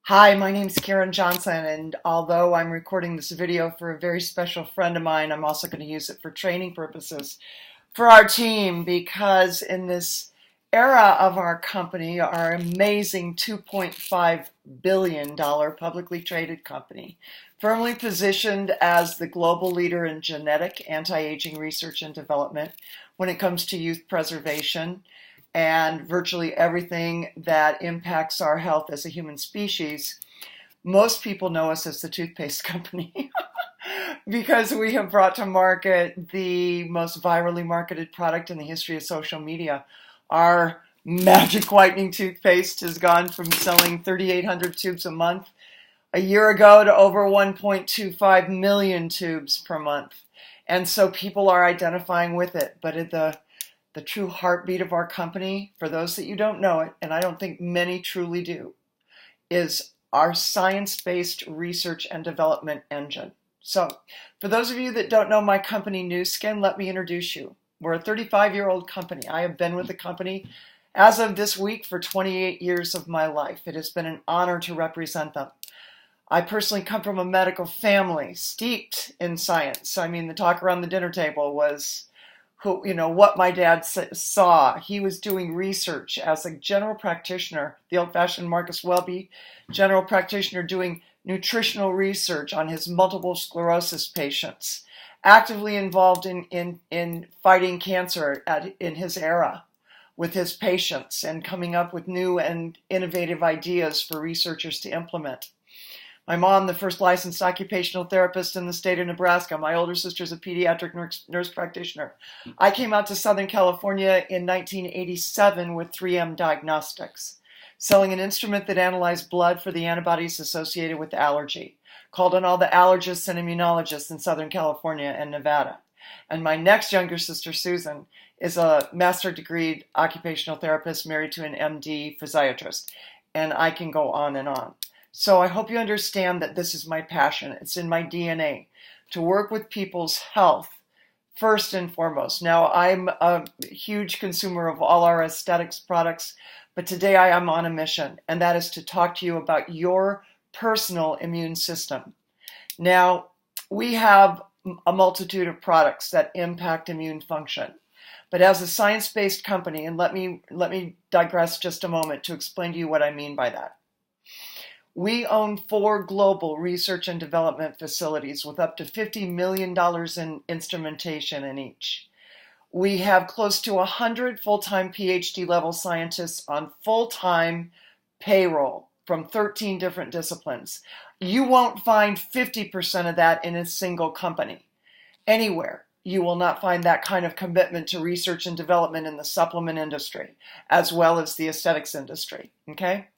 Hi, my name's Karen Johnson, and although I'm recording this video for a very special friend of mine, I'm also going to use it for training purposes for our team because in this era of our company, our amazing $2.5 billion publicly traded company, firmly positioned as the global leader in genetic anti-aging research and development when it comes to youth preservation, and virtually everything that impacts our health as a human species, most people know us as the toothpaste company because we have brought to market the most virally marketed product in the history of social media. Our magic whitening toothpaste has gone from selling 3,800 tubes a month a year ago to over 1.25 million tubes per month. And so people are identifying with it. But the true heartbeat of our company, for those that you don't know it, and I don't think many truly do, is our science-based research and development engine. So, for those of you that don't know my company, Nu Skin, let me introduce you. We're a 35-year-old company. I have been with the company as of this week for 28 years of my life. It has been an honor to represent them. I personally come from a medical family steeped in science. I mean, the talk around the dinner table was what my dad saw. He was doing research as a general practitioner, the old-fashioned Marcus Welby general practitioner, doing nutritional research on his multiple sclerosis patients, actively involved in fighting cancer in his era with his patients and coming up with new and innovative ideas for researchers to implement. My mom, the first licensed occupational therapist in the state of Nebraska. My older sister's a pediatric nurse practitioner. I came out to Southern California in 1987 with 3M Diagnostics, selling an instrument that analyzed blood for the antibodies associated with allergy. Called on all the allergists and immunologists in Southern California and Nevada. And my next younger sister, Susan, is a master's degree occupational therapist married to an MD physiatrist. And I can go on and on. So I hope you understand that this is my passion. It's in my DNA to work with people's health first and foremost. Now, I'm a huge consumer of all our aesthetics products, but today I am on a mission, and that is to talk to you about your personal immune system. Now, we have a multitude of products that impact immune function. But as a science-based company, and let me digress just a moment to explain to you what I mean by that. We own 4 global research and development facilities with up to $50 million in instrumentation in each. We have close to 100 full-time PhD level scientists on full-time payroll from 13 different disciplines. You won't find 50% of that in a single company. Anywhere, you will not find that kind of commitment to research and development in the supplement industry, as well as the aesthetics industry, okay?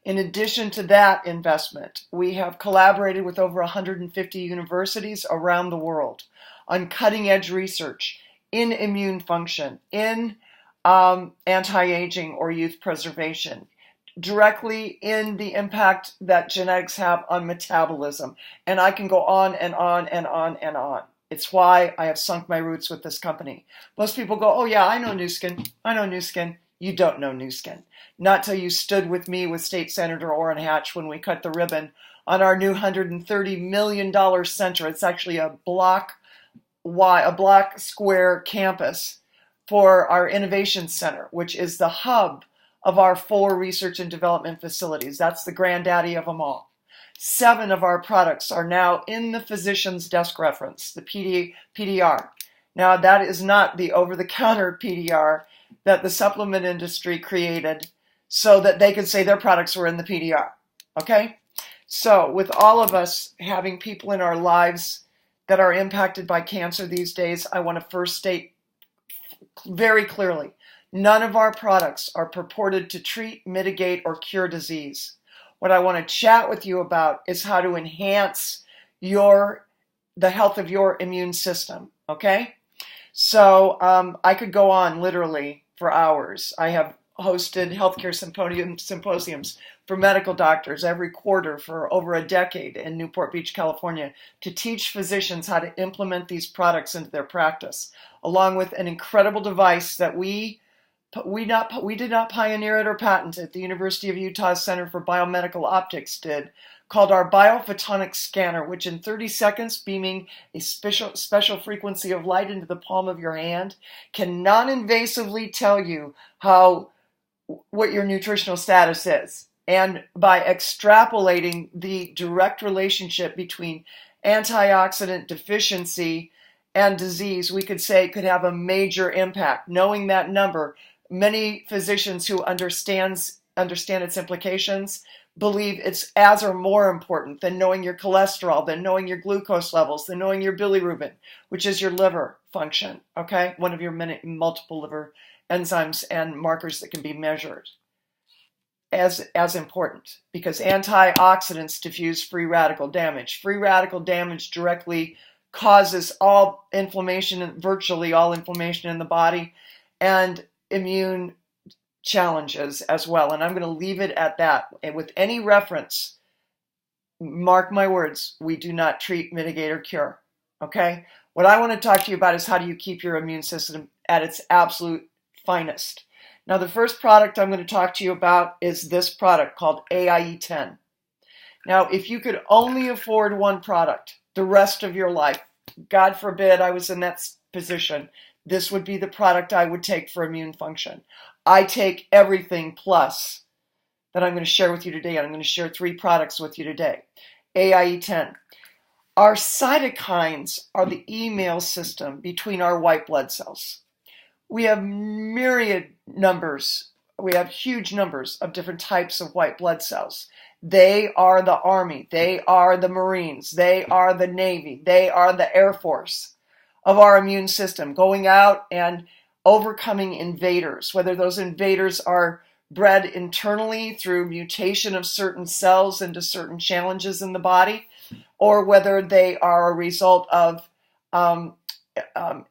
In addition to that investment, we have collaborated with over 150 universities around the world on cutting-edge research in immune function, in anti-aging or youth preservation, directly in the impact that genetics have on metabolism. And I can go on and on and on and on. It's why I have sunk my roots with this company. Most people go, oh yeah, I know Nu Skin. I know Nu Skin. You don't know Nu Skin. Not till you stood with me with State Senator Orrin Hatch when we cut the ribbon on our new $130 million center. It's actually a block square campus for our innovation center, which is the hub of our 4 research and development facilities. That's the granddaddy of them all. 7 of our products are now in the physician's desk reference, the PDR. Now, that is not the over-the-counter PDR that the supplement industry created so that they could say their products were in the PDR, okay? So with all of us having people in our lives that are impacted by cancer these days, I want to first state very clearly, none of our products are purported to treat, mitigate, or cure disease. What I want to chat with you about is how to enhance the health of your immune system, okay? So I could go on literally for hours. I have hosted healthcare symposiums for medical doctors every quarter for over a decade in Newport Beach, California, to teach physicians how to implement these products into their practice, along with an incredible device that we we did not pioneer it or patent it. The University of Utah Center for Biomedical Optics did, called our biophotonic scanner, which in 30 seconds, beaming a special frequency of light into the palm of your hand, can non-invasively tell you what your nutritional status is. And by extrapolating the direct relationship between antioxidant deficiency and disease, we could say it could have a major impact. Knowing that number, many physicians who understand its implications believe it's as or more important than knowing your cholesterol, than knowing your glucose levels, than knowing your bilirubin, which is your liver function, okay? One of your multiple liver enzymes and markers that can be measured as important, because antioxidants diffuse free radical damage. Free radical damage directly causes all inflammation, virtually all inflammation in the body, and immune challenges as well. And I'm going to leave it at that. And with any reference, mark my words, we do not treat, mitigate, or cure. Okay? What I want to talk to you about is how do you keep your immune system at its absolute finest. Now, the first product I'm going to talk to you about is this product called AiE10. Now, if you could only afford one product the rest of your life, God forbid I was in that position, this would be the product I would take for immune function. I take everything plus that I'm going to share with you today. And I'm going to share 3 products with you today. AiE10. Our cytokines are the email system between our white blood cells. We have myriad numbers. We have huge numbers of different types of white blood cells. They are the Army. They are the Marines. They are the Navy. They are the Air Force of our immune system, going out and overcoming invaders, whether those invaders are bred internally through mutation of certain cells into certain challenges in the body, or whether they are a result of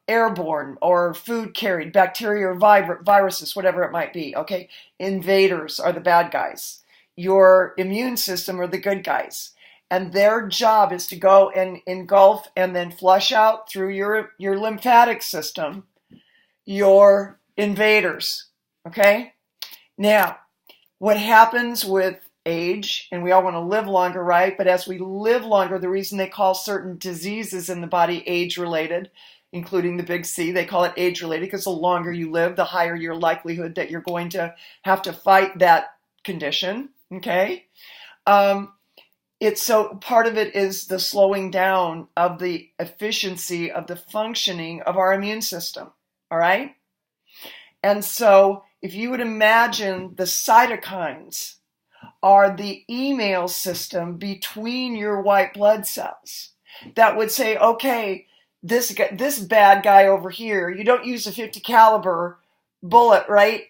airborne or food carried, bacteria or viruses, whatever it might be. Okay, invaders are the bad guys. Your immune system are the good guys. And their job is to go and engulf and then flush out through your lymphatic system your invaders. Okay? Now, what happens with age, and we all want to live longer, right? But as we live longer, the reason they call certain diseases in the body age-related, including the big C, they call it age-related because the longer you live, the higher your likelihood that you're going to have to fight that condition. Okay? So part of it is the slowing down of the efficiency of the functioning of our immune system. All right? And so if you would imagine the cytokines are the email system between your white blood cells that would say, okay, this bad guy over here, you don't use a 50 caliber bullet, right,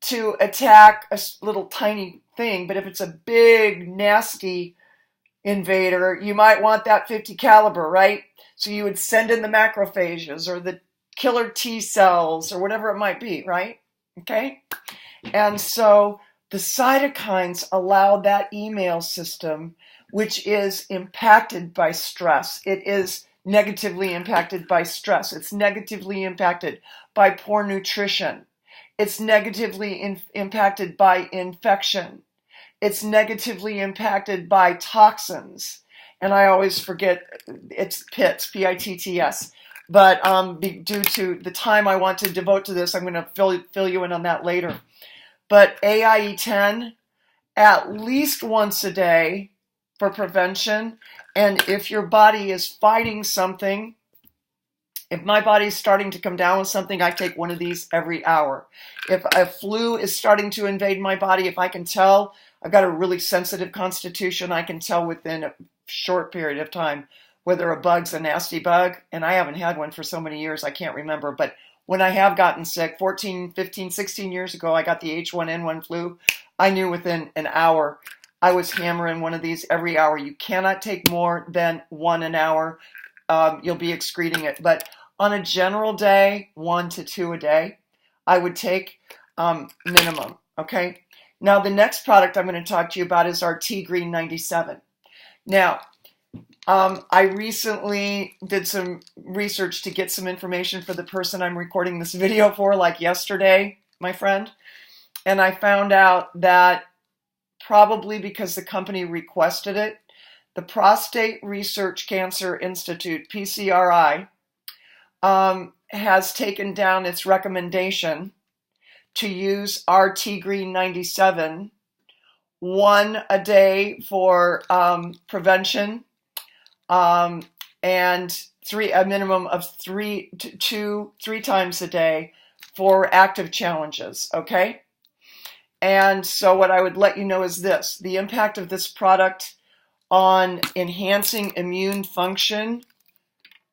to attack a little tiny thing, but if it's a big, nasty invader, you might want that 50 caliber, right? So you would send in the macrophages or the killer T cells or whatever it might be, right? Okay? And so the cytokines allow that email system, which is impacted by stress. It is negatively impacted by stress. It's negatively impacted by poor nutrition. It's negatively impacted by infection. It's negatively impacted by toxins. And I always forget, it's PITS, P-I-T-T-S. But due to the time I want to devote to this, I'm going to fill you in on that later. But AiE10, at least once a day for prevention. And if your body is fighting something, if my body is starting to come down with something, I take one of these every hour. If a flu is starting to invade my body, if I can tell, I've got a really sensitive constitution, I can tell within a short period of time whether a bug's a nasty bug. And I haven't had one for so many years, I can't remember. But when I have gotten sick, 14, 15, 16 years ago, I got the H1N1 flu. I knew within an hour. I was hammering one of these every hour. You cannot take more than one an hour. You'll be excreting it. But on a general day, 1 to 2 a day, I would take minimum. Okay? Now, the next product I'm going to talk to you about is our TeGreen 97. Now, I recently did some research to get some information for the person I'm recording this video for, like yesterday. my friend. And I found out that probably because the company requested it, the Prostate Research Cancer Institute, PCRI, has taken down its recommendation to use our TeGreen 97, one a day for prevention, and a minimum of three times a day for active challenges, okay? And so what I would let you know is this: the impact of this product on enhancing immune function,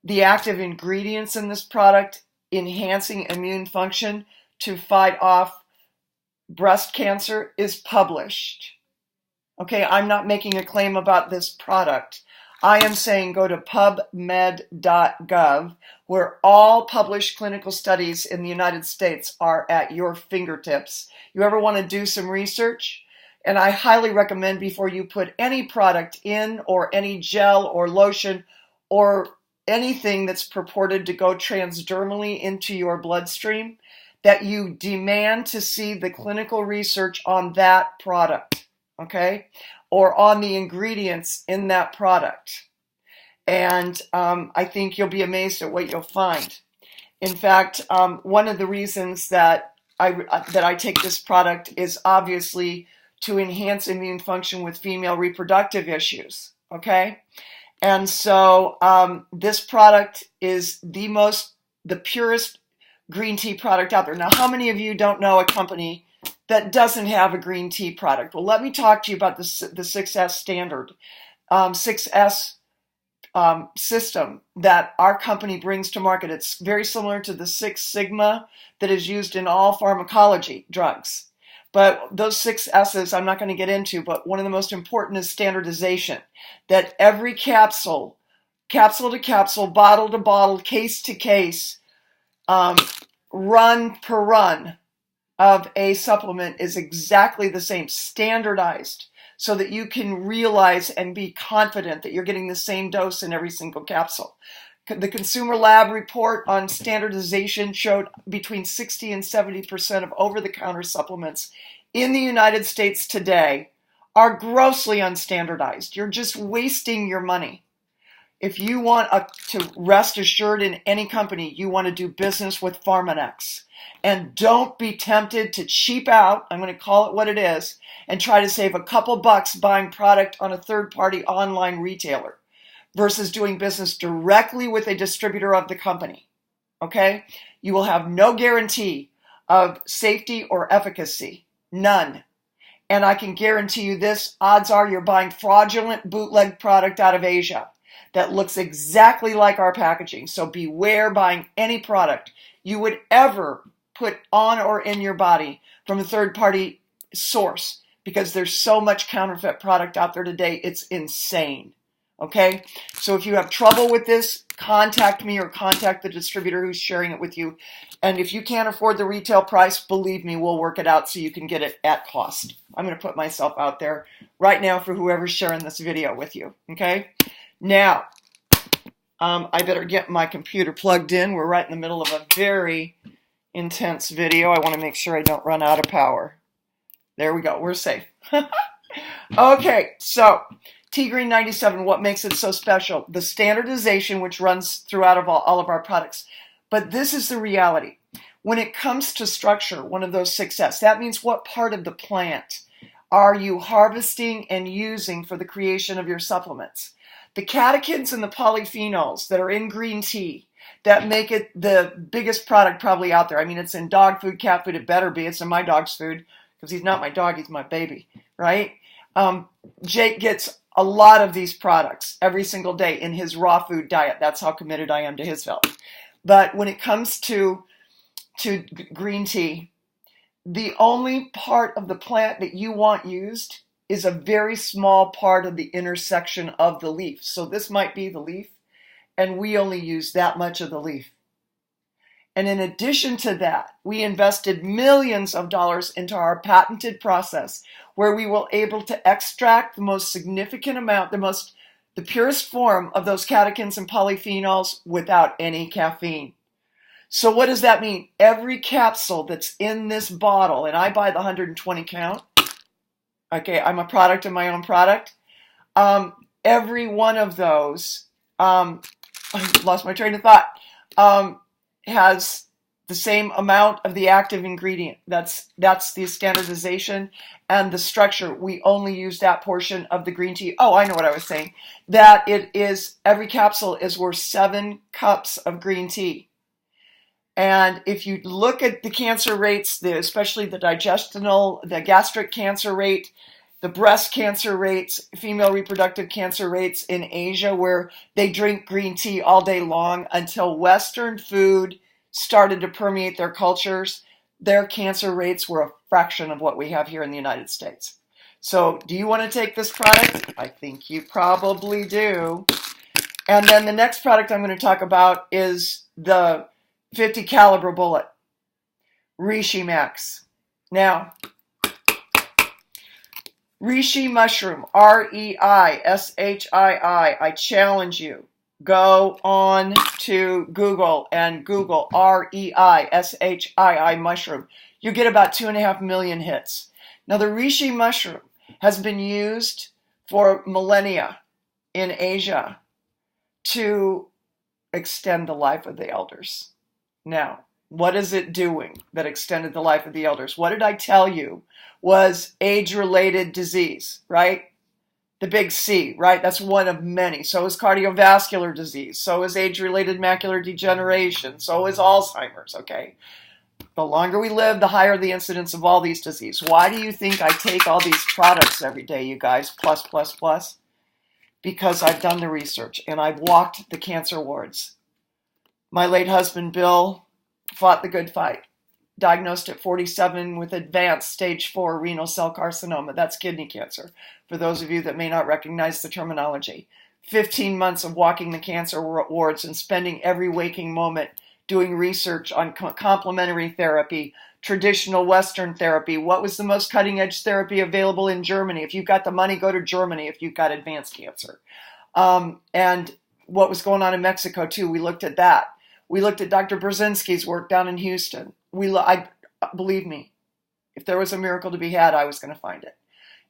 the active ingredients in this product enhancing immune function to fight off breast cancer, is published. Okay, I'm not making a claim about this product. I am saying go to pubmed.gov, where all published clinical studies in the United States are at your fingertips. You ever want to do some research? And I highly recommend, before you put any product in, or any gel or lotion or anything that's purported to go transdermally into your bloodstream, that you demand to see the clinical research on that product, okay? Or on the ingredients in that product. And I think you'll be amazed at what you'll find. In fact, one of the reasons that I take this product is obviously to enhance immune function with female reproductive issues, okay? And so this product is the purest green tea product out there. Now, how many of you don't know a company that doesn't have a green tea product? Well, let me talk to you about the 6S standard, 6S system that our company brings to market. It's very similar to the 6 Sigma that is used in all pharmacology drugs. But those 6 S's I'm not going to get into, but one of the most important is standardization. That every capsule to capsule, bottle to bottle, case to case, run per run of a supplement is exactly the same, standardized, so that you can realize and be confident that you're getting the same dose in every single capsule. The Consumer Lab report on standardization showed between 60 and 70% of over-the-counter supplements in the United States today are grossly unstandardized. You're just wasting your money. If you want to rest assured in any company, you want to do business with Pharmanex. And don't be tempted to cheap out, I'm going to call it what it is, and try to save a couple bucks buying product on a third-party online retailer versus doing business directly with a distributor of the company, okay? You will have no guarantee of safety or efficacy, none. And I can guarantee you this: odds are you're buying fraudulent bootleg product out of Asia that looks exactly like our packaging. So beware buying any product you would ever put on or in your body from a third-party source, because there's so much counterfeit product out there today, it's insane. Okay, so if you have trouble with this, contact me or contact the distributor who's sharing it with you. And if you can't afford the retail price, believe me, we'll work it out so you can get it at cost. I'm going to put myself out there right now for whoever's sharing this video with you. Okay, now I better get my computer plugged in. We're right in the middle of a very intense video. I want to make sure I don't run out of power. There we go. We're safe. Okay, so TeGreen 97, what makes it so special? The standardization, which runs throughout of all of our products. But this is the reality. When it comes to structure, one of those 6S, that means what part of the plant are you harvesting and using for the creation of your supplements? The catechins and the polyphenols that are in green tea that make it the biggest product probably out there. I mean, it's in dog food, cat food, it better be. It's in my dog's food, because he's not my dog, he's my baby, right? Jake gets a lot of these products every single day in his raw food diet. That's how committed I am to his health. But when it comes to green tea, the only part of the plant that you want used is a very small part of the intersection of the leaf. So this might be the leaf, and we only use that much of the leaf. And in addition to that, we invested millions of dollars into our patented process, where we will able to extract the most significant amount, the purest form of those catechins and polyphenols without any caffeine. So what does that mean? Every capsule that's in this bottle, and I buy the 120 count. Okay, I'm a product of my own product. Every one of those, I lost my train of thought, has the same amount of the active ingredient. That's the standardization and the structure. We only use that portion of the green tea. Oh, I know what I was saying. That it is, every capsule is worth 7 cups of green tea. And if you look at the cancer rates, especially the digestional, the gastric cancer rate, the breast cancer rates, female reproductive cancer rates in Asia, where they drink green tea all day long until Western food started to permeate their cultures, their cancer rates were a fraction of what we have here in the United States. So do you want to take this product? I think you probably do. And then the next product I'm going to talk about is the 50 caliber bullet, Reishii Max. Now, Reishii mushroom, Reishii. I challenge you. Go on to Google and Google Reishii mushroom. You get about 2.5 million hits. Now, the Reishii mushroom has been used for millennia in Asia to extend the life of the elders. Now, what is it doing that extended the life of the elders? What did I tell you was age-related disease, right? The big C, right? That's one of many. So is cardiovascular disease. So is age-related macular degeneration. So is Alzheimer's, okay? The longer we live, the higher the incidence of all these diseases. Why do you think I take all these products every day, you guys? Plus, plus, plus. Because I've done the research and I've walked the cancer wards. My late husband, Bill, fought the good fight. Diagnosed at 47 with advanced stage 4 renal cell carcinoma. That's kidney cancer, for those of you that may not recognize the terminology. 15 months of walking the cancer wards and spending every waking moment doing research on complementary therapy, traditional Western therapy. What was the most cutting-edge therapy available in Germany? If you've got the money, go to Germany if you've got advanced cancer. And what was going on in Mexico, too. We looked at that. We looked at Dr. Brzezinski's work down in Houston. Believe me, if there was a miracle to be had, I was going to find it.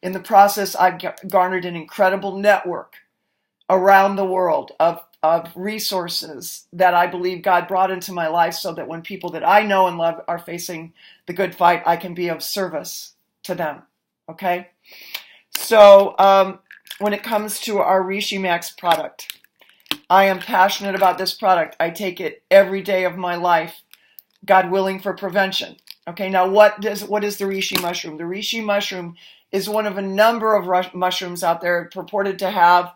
In the process, I've garnered an incredible network around the world of resources that I believe God brought into my life so that when people that I know and love are facing the good fight, I can be of service to them, okay? So when it comes to our Reishii Max product, I am passionate about this product. I take it every day of my life, God willing, for prevention. Okay, now what is the Reishii mushroom? The Reishii mushroom is one of a number of mushrooms out there purported to have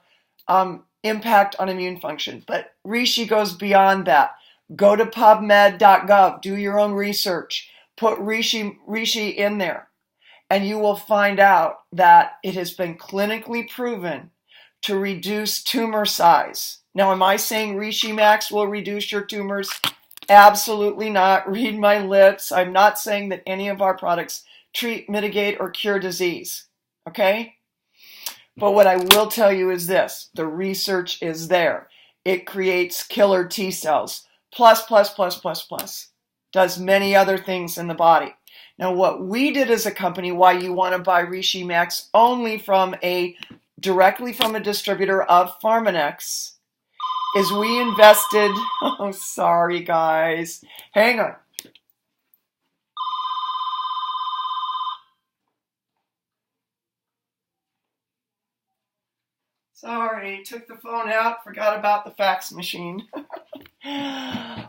impact on immune function. But Reishii goes beyond that. Go to pubmed.gov, do your own research, put Reishii in there, and you will find out that it has been clinically proven to reduce tumor size. Now, am I saying Reishii Max will reduce your tumors? Absolutely not. Read my lips. I'm not saying that any of our products treat, mitigate, or cure disease. Okay? But what I will tell you is this. The research is there. It creates killer T cells. Plus, plus, plus, plus, plus. Does many other things in the body. Now, what we did as a company, why you want to buy Reishii Max only directly from a distributor of Pharmanex, is we invested, oh, sorry guys, hang on. Sorry, took the phone out, forgot about the fax machine.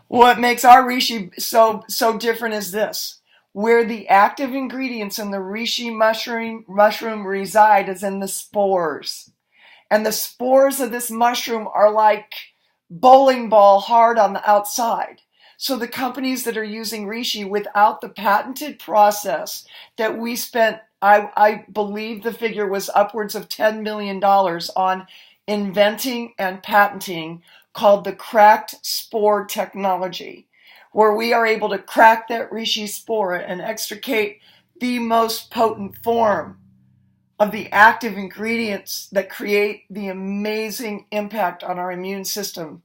What makes our Reishii so different is this. Where the active ingredients in the Reishii mushroom reside is in the spores. And the spores of this mushroom are like bowling ball hard on the outside. So the companies that are using Reishii without the patented process that we spent, I believe the figure was upwards of $10 million on inventing and patenting, called the cracked spore technology, where we are able to crack that Reishii spore and extricate the most potent form of the active ingredients that create the amazing impact on our immune system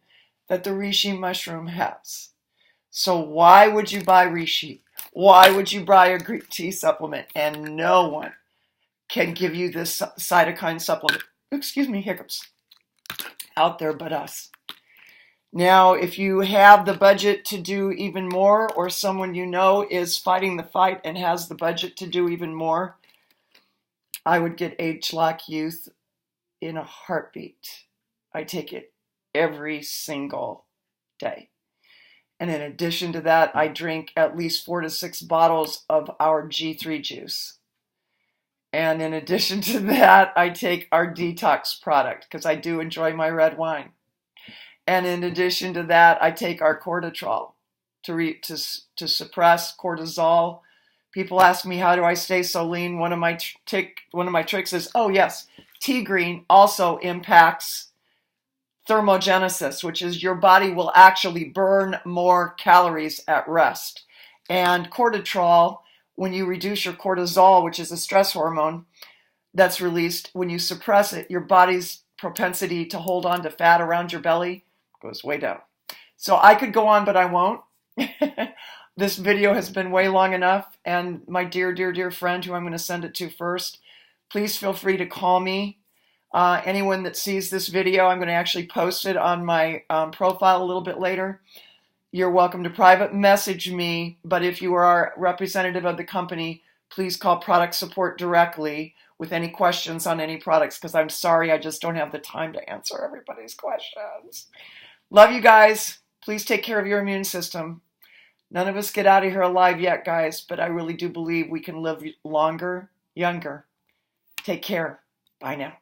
that the Reishii mushroom has. So why would you buy Reishii? Why would you buy a Greek tea supplement? And no one can give you this cytokine supplement, excuse me, hiccups, out there but us. Now, if you have the budget to do even more, or someone you know is fighting the fight and has the budget to do even more, I would get ageLOC Youth in a heartbeat. I take it every single day. And in addition to that, I drink at least 4 to 6 bottles of our G3 juice. And in addition to that, I take our detox product because I do enjoy my red wine. And in addition to that, I take our Cortitrol to suppress cortisol. People ask me, how do I stay so lean? One of my tricks is, oh yes, TeGreen also impacts thermogenesis, which is your body will actually burn more calories at rest. And Cortitrol, when you reduce your cortisol, which is a stress hormone that's released, when you suppress it, your body's propensity to hold on to fat around your belly goes way down. So I could go on, but I won't. This video has been way long enough. And my dear, dear, dear friend who I'm going to send it to first, please feel free to call me. Anyone that sees this video, I'm going to actually post it on my profile a little bit later. You're welcome to private message me, but if you are a representative of the company, please call product support directly with any questions on any products, because I'm sorry, I just don't have the time to answer everybody's questions. Love you guys. Please take care of your immune system. None of us get out of here alive yet, guys, but I really do believe we can live longer, younger. Take care. Bye now.